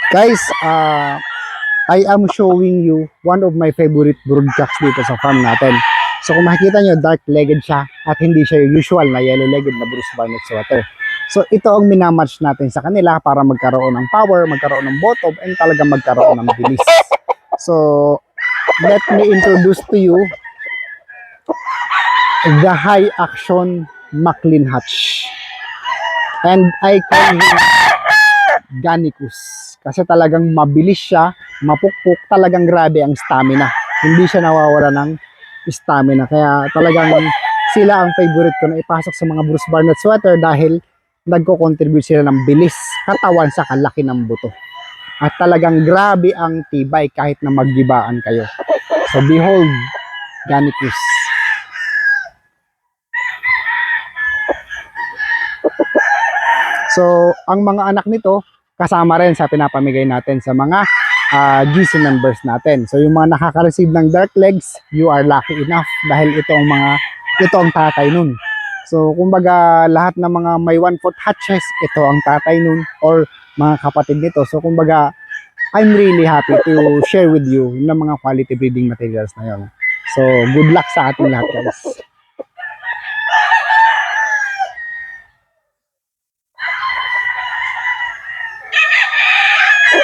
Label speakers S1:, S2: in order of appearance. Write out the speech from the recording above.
S1: Guys, I am showing you one of my favorite broodcocks dito sa farm natin. So kung makikita nyo, dark-legged siya at hindi siya yung usual na yellow-legged na Bruce Barnet sweater. So ito ang minamatch natin sa kanila para magkaroon ng power, magkaroon ng bottom, and talaga magkaroon ng bilis. So let me introduce to you the high action Maclean Hatch. And I call him Gannicus. Kasi talagang mabilis siya, mapukpuk, talagang grabe ang stamina. Hindi siya nawawala ng stamina. Kaya talagang sila ang favorite ko na ipasok sa mga Bruce Barnet sweater dahil nagko-contribute sila ng bilis, katawan sa kalaki ng buto. At talagang grabe ang tibay kahit na maggibaan kayo. So behold, Gannicus. So ang mga anak nito, kasama rin sa pinapamigay natin sa mga GC members natin. So yung mga nakaka-receive ng dark legs, you are lucky enough dahil ito ang tatay nun. So kumbaga lahat ng mga may 1/4 hatches, ito ang tatay nun or mga kapatid nito. So kumbaga I'm really happy to share with you ng mga quality breeding materials na yon. So good luck sa ating lahat, guys.